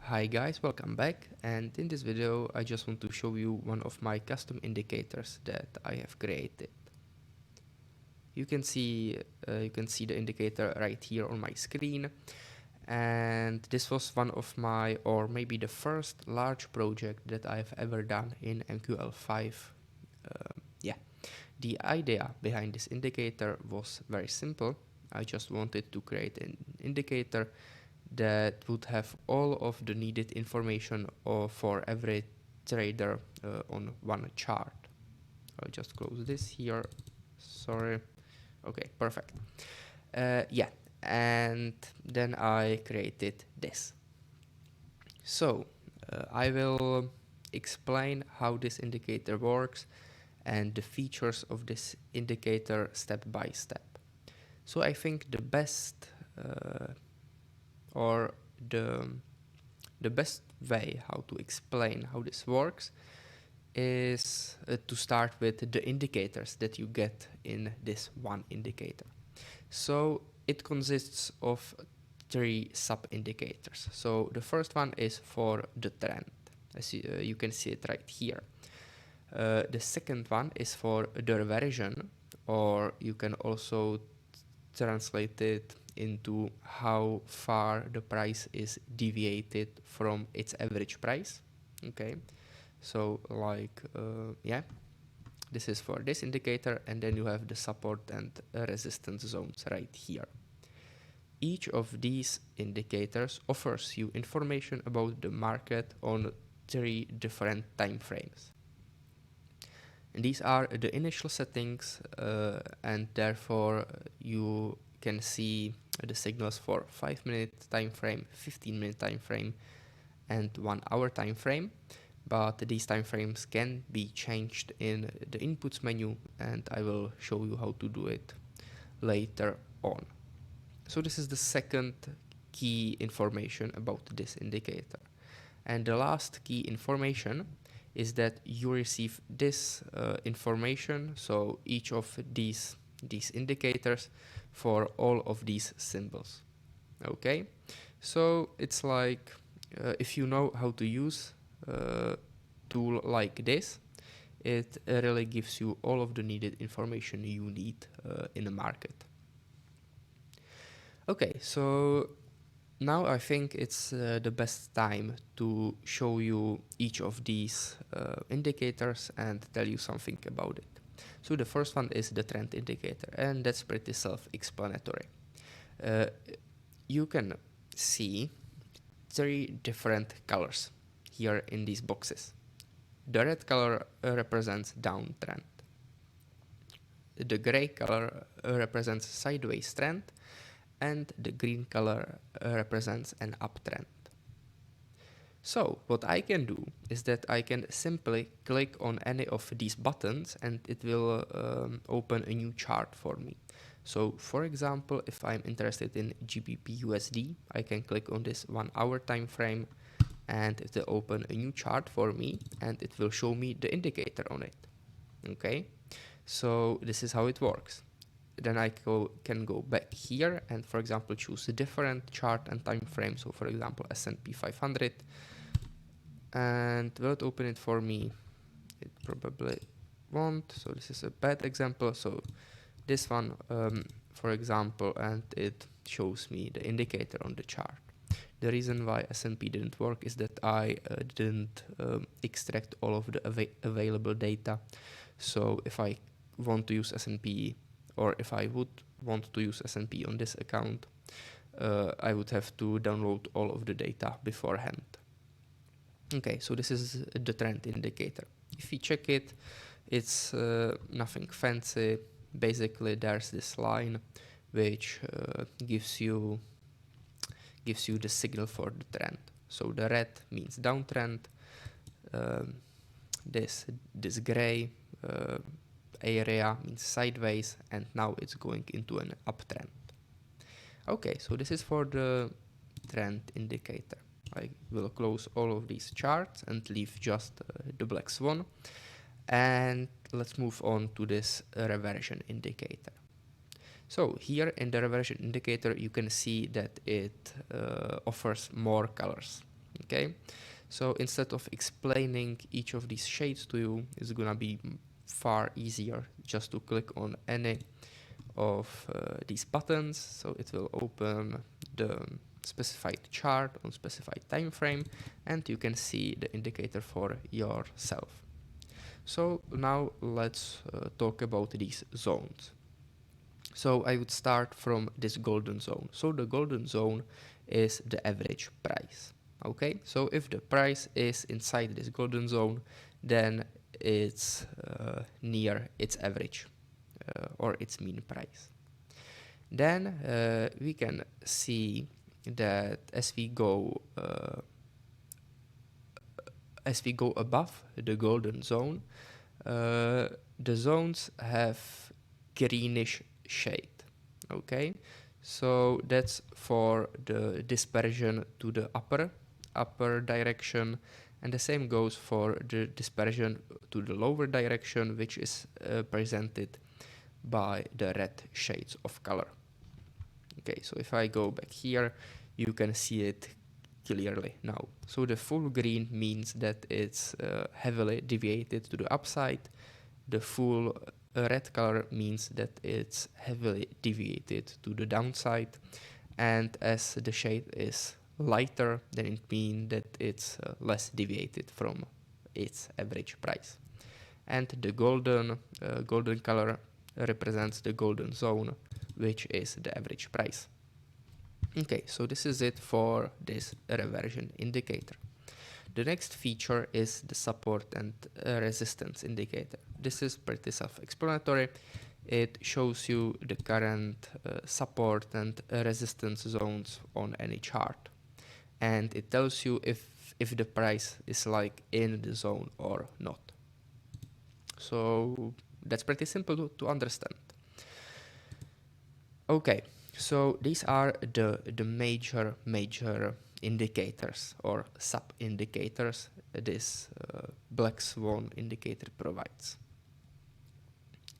Hi guys, welcome back, and in this video I just want to show you one of my custom indicators that I have created. You can see the indicator right here on my screen, and this was one of my, or maybe the first large project that I've ever done in MQL5. Yeah, the idea behind this indicator was very simple. I just wanted to create an indicator that would have all of the needed information for every trader on one chart. I'll just close this here. Sorry. Okay, perfect. Yeah, and then I created this. So I will explain how this indicator works and the features of this indicator step by step. So I think the best or the best way how to explain how this works is to start with the indicators that you get in this one indicator. So it consists of three sub-indicators. So the first one is for the trend, as you can see it right here. The second one is for the reversion, or you can also translate it into how far the price is deviated from its average price. Okay, so like yeah, this is for this indicator, and then you have the support and resistance zones right here. Each of these indicators offers you information about the market on three different time frames. And these are the initial settings, and therefore you can see the signals for 5-minute time frame, 15-minute time frame, and 1-hour time frame. But these time frames can be changed in the inputs menu, and I will show you how to do it later on. So this is the second key information about this indicator. And the last key information is that you receive this information, so each of these indicators for all of these symbols. Okay, so it's like if you know how to use a tool like this, it really gives you all of the needed information you need in the market. Okay, so now I think it's the best time to show you each of these indicators and tell you something about it. So the first one is the trend indicator, and that's pretty self-explanatory. You can see three different colors here in these boxes. The red color represents downtrend. The gray color represents sideways trend, and the green color represents an uptrend. So what I can do is that I can simply click on any of these buttons and it will open a new chart for me. So for example, if I'm interested in GBP USD, I can click on this 1-hour time frame and it will open a new chart for me and it will show me the indicator on it. Okay, so this is how it works. Then I can go back here and, for example, choose a different chart and time frame. So, for example, S&P 500, and will it open it for me? It probably won't. So this is a bad example. So this one, for example, and it shows me the indicator on the chart. The reason why S&P didn't work is that I didn't extract all of the available data. So if I want to use S&P, or if I would want to use S&P on this account, I would have to download all of the data beforehand. Okay, so this is the trend indicator. If you check it, it's nothing fancy. Basically, there's this line which gives you the signal for the trend. So the red means downtrend. This gray area means sideways, and now it's going into an uptrend. Okay, so this is for the trend indicator. I will close all of these charts and leave just the Black Swan, and let's move on to this reversion indicator. So here in the reversion indicator you can see that it offers more colors. Okay, so instead of explaining each of these shades to you, it's gonna be far easier just to click on any of these buttons. So it will open the specified chart on specified time frame, and you can see the indicator for yourself. So now let's talk about these zones. So I would start from this golden zone. So the golden zone is the average price. Okay, so if the price is inside this golden zone, then it's near its average or its mean price. Then we can see that as we go above the golden zone, the zones have greenish shade. Okay, so that's for the dispersion to the upper direction, and the same goes for the dispersion to the lower direction, which is presented by the red shades of color. Okay, so if I go back here, you can see it clearly now. So the full green means that it's heavily deviated to the upside. The full red color means that it's heavily deviated to the downside. And as the shade is lighter, then it means that it's less deviated from its average price. And the golden color represents the golden zone, which is the average price. Okay, so this is it for this reversion indicator. The next feature is the support and resistance indicator. This is pretty self-explanatory. It shows you the current support and resistance zones on any chart. And it tells you if the price is like in the zone or not. So that's pretty simple to understand. Okay, so these are the major indicators or sub-indicators this Black Swan indicator provides.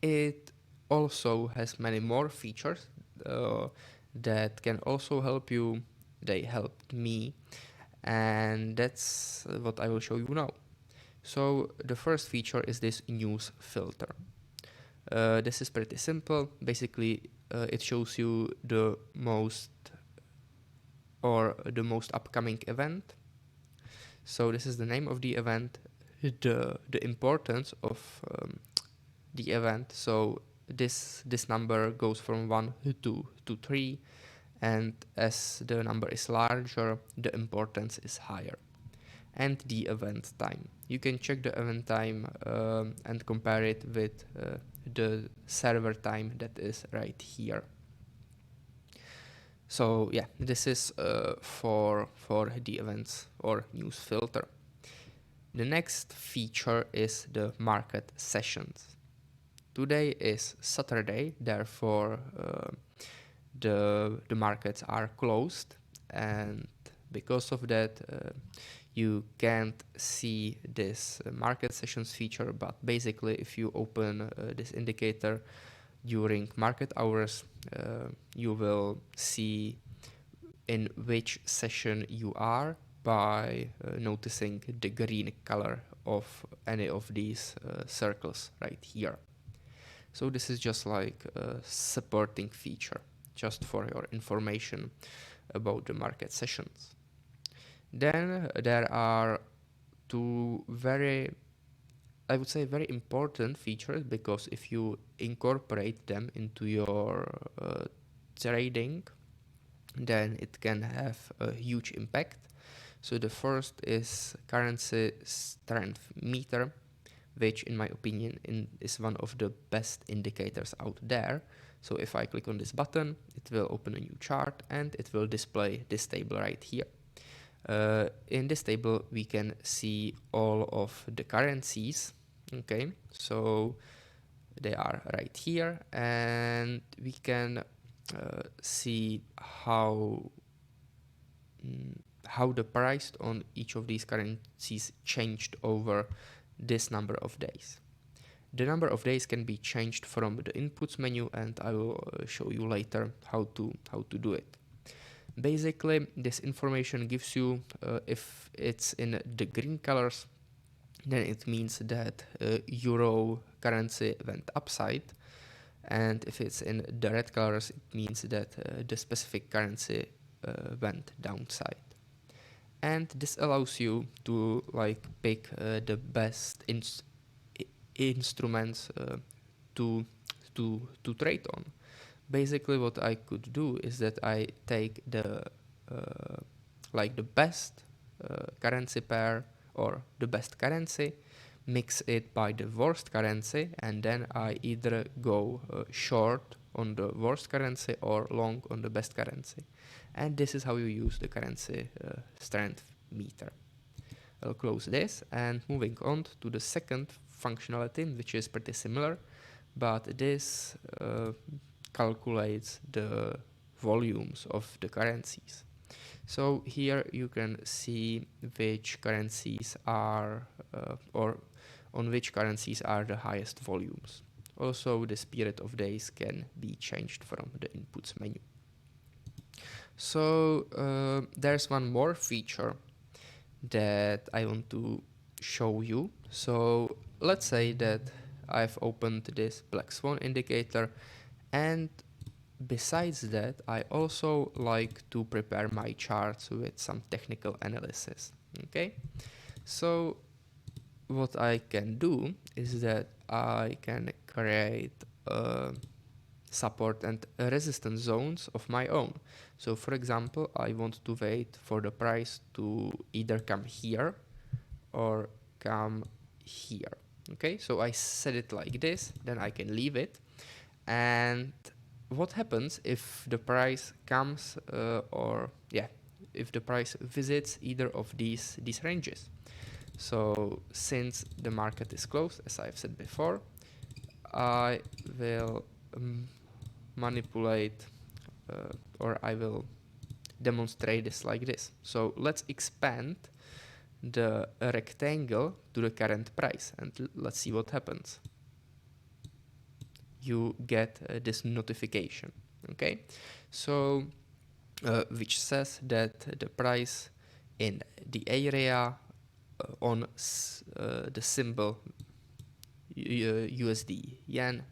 It also has many more features that can also help you. They helped me, and that's what I will show you now. So the first feature is this news filter. This is pretty simple. Basically, it shows you the most upcoming event. So this is the name of the event, the importance of the event. So this number goes from 1 to 3, and as the number is larger, the importance is higher. And the event time. You can check the event time and compare it with the server time that is right here. So yeah, this is for the events or news filter. The next feature is the market sessions. Today is Saturday, therefore the markets are closed, and because of that you can't see this market sessions feature. But basically, if you open this indicator during market hours, you will see in which session you are by noticing the green color of any of these circles right here. So this is just like a supporting feature, just for your information about the market sessions. Then there are two very important features, because if you incorporate them into your trading, then it can have a huge impact. So the first is currency strength meter, which in my opinion is one of the best indicators out there. So if I click on this button, it will open a new chart and it will display this table right here. In this table we can see all of the currencies. Okay, so they are right here, and we can see how the price on each of these currencies changed over this number of days. The number of days can be changed from the inputs menu, and I will show you later how to do it. Basically, this information gives you, if it's in the green colors, then it means that euro currency went upside, and if it's in the red colors, it means that the specific currency went downside. And this allows you to like pick the best instruments to trade on. Basically, what I could do is that I take the like the best currency pair or the best currency, mix it by the worst currency, and then I either go short on the worst currency or long on the best currency. And this is how you use the currency strength meter. I'll close this, and moving on to the second functionality, which is pretty similar, but this calculates the volumes of the currencies. So here you can see which currencies are or on which currencies are the highest volumes. Also, the period of days can be changed from the inputs menu. So there's one more feature that I want to show you. So let's say that I've opened this Black Swan indicator, and besides that, I also like to prepare my charts with some technical analysis. Okay, so what I can do is that I can create support and resistance zones of my own. So for example, I want to wait for the price to either come here or come here. Okay, so I set it like this, then I can leave it. And what happens if the price comes if the price visits either of these ranges? So since the market is closed, as I've said before, I will manipulate or I will demonstrate this like this. So let's expand the rectangle to the current price, and let's see what happens. You get this notification, okay? So which says that the price in the area on the symbol USD yen,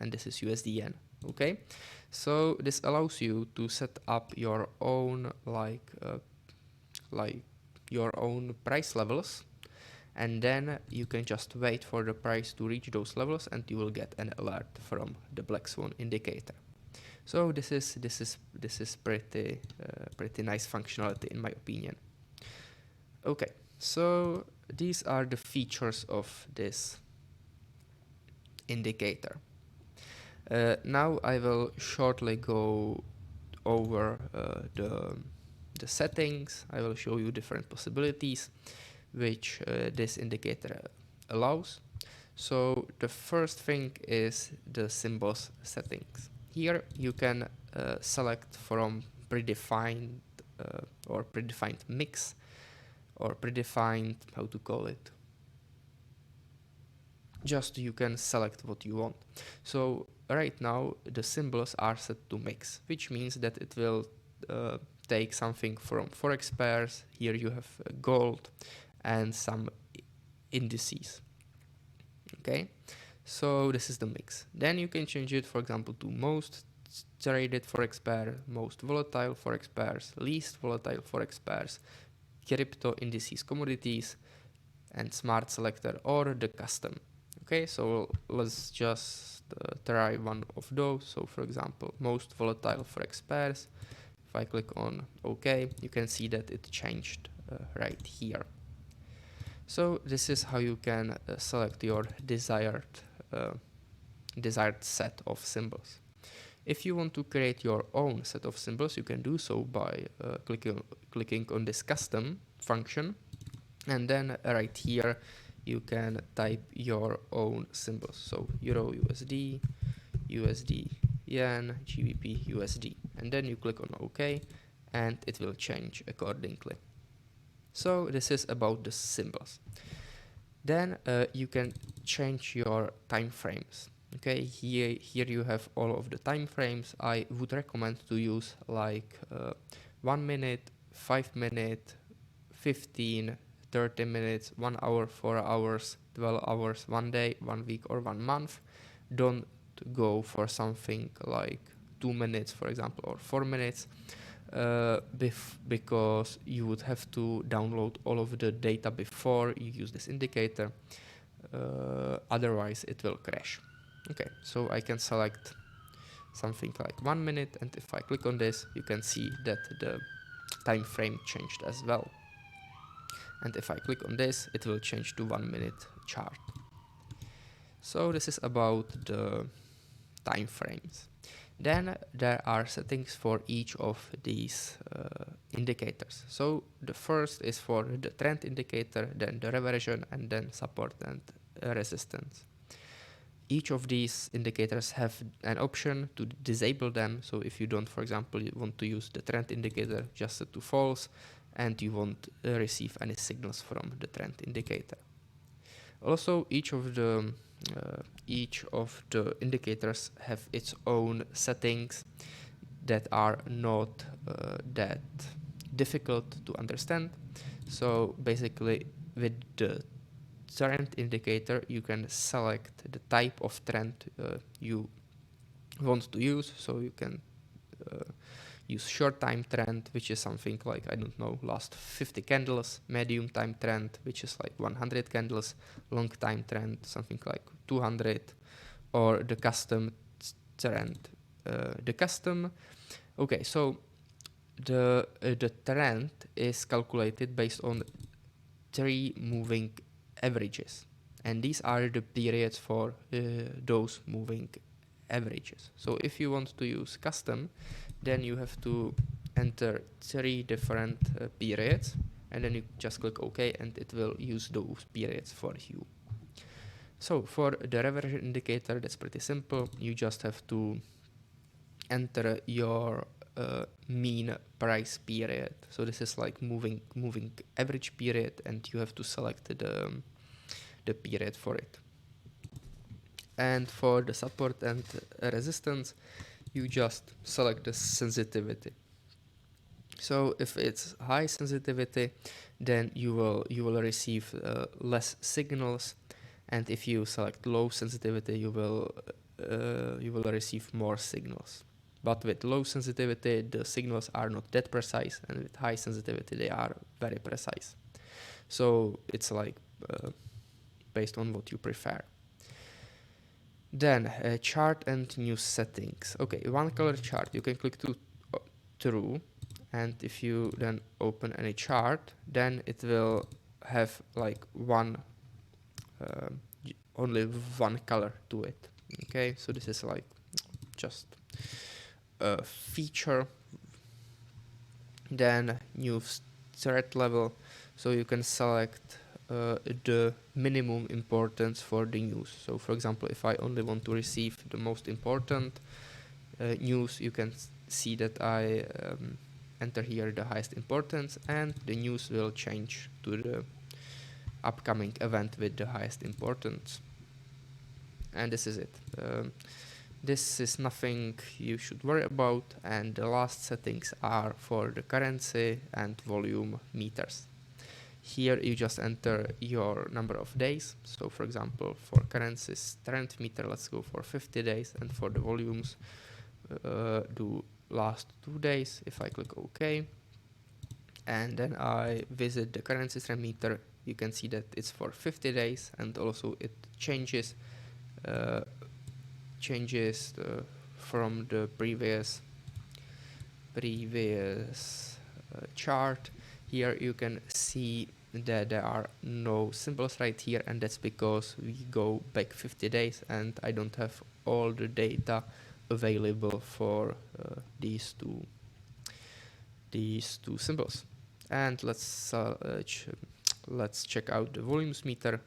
and this is USD yen, okay? So this allows you to set up your own like your own price levels, and then you can just wait for the price to reach those levels, and you will get an alert from the Black Swan indicator. So this is pretty nice functionality in my opinion. Okay, so these are the features of this indicator. Now I will shortly go over the settings. I will show you different possibilities which this indicator allows. So the first thing is the symbols settings. Here you can select from predefined or predefined mix or predefined, how to call it, just you can select what you want. So right now the symbols are set to mix, which means that it will take something from forex pairs. Here you have gold and some indices. Okay, so this is the mix. Then you can change it, for example, to most traded forex pair, most volatile forex pairs, least volatile forex pairs, crypto indices, commodities, and smart selector, or the custom. Okay, so let's just try one of those. So for example, most volatile forex pairs. If I click on OK, you can see that it changed right here. So this is how you can select your desired set of symbols. If you want to create your own set of symbols, you can do so by clicking on this custom function, and then right here you can type your own symbols. So Euro USD, USD Yen, GBP USD, and then you click on OK, and it will change accordingly. So this is about the symbols. Then you can change your time frames. Okay, here you have all of the time frames. I would recommend to use like 1 minute, 5 minutes, 15, 30 minutes, 1 hour, 4 hours, 12 hours, 1 day, 1 week, or 1 month. Don't go for something like 2 minutes, for example, or 4 minutes, because you would have to download all of the data before you use this indicator. Otherwise, it will crash. Okay, so I can select something like 1 minute, and if I click on this, you can see that the time frame changed as well. And if I click on this, it will change to 1 minute chart. So this is about the time frames. Then there are settings for each of these indicators. So the first is for the trend indicator, then the reversion, and then support and resistance. Each of these indicators have an option to disable them. So if you don't, for example, you want to use the trend indicator, just set to false, and you won't receive any signals from the trend indicator. Also, each of the indicators have its own settings that are not that difficult to understand. So basically, with the trend indicator, you can select the type of trend you want to use. So you can use short time trend, which is something like, I don't know, last 50 candles, medium time trend, which is like 100 candles, long time trend, something like 200, or the custom trend. Okay, so the trend is calculated based on 3 moving averages, and these are the periods for those moving averages. So if you want to use custom, then you have to enter 3 different periods, and then you just click OK, and it will use those periods for you. So for the reversion indicator, that's pretty simple. You just have to enter your mean price period. So this is like moving average period, and you have to select the period for it. And for the support and resistance, you just select the sensitivity. So if it's high sensitivity, then you will receive less signals, and if you select low sensitivity, you will receive more signals. But with low sensitivity, the signals are not that precise, and with high sensitivity, they are very precise. So it's like based on what you prefer. Then chart and news settings. Okay, one color chart, you can click to true, and if you then open any chart, then it will have like only one color to it. Okay, so this is like just a feature. Then news threat level, so you can select the minimum importance for the news. So for example, if I only want to receive the most important news, you can see that I enter here the highest importance, and the news will change to the upcoming event with the highest importance. And this is it. This is nothing you should worry about, and the last settings are for the currency and volume meters. Here you just enter your number of days. So for example, for currencies trend meter, let's go for 50 days, and for the volumes, do last 2 days. If I click OK, and then I visit the currency trend meter, you can see that it's for 50 days, and also it changes from the previous chart. Here you can see that there are no symbols right here, and that's because we go back 50 days and I don't have all the data available for these two symbols. And let's check out the volumes meter.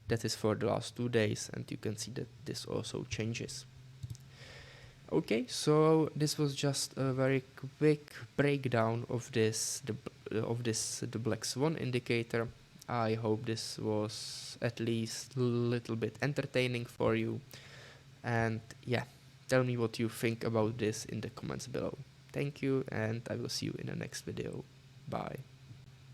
That is for the last 2 days, and you can see that this also changes. Okay, so this was just a very quick breakdown of the Black Swan indicator. I hope this was at least a little bit entertaining for you. And yeah, tell me what you think about this in the comments below. Thank you, and I will see you in the next video. Bye.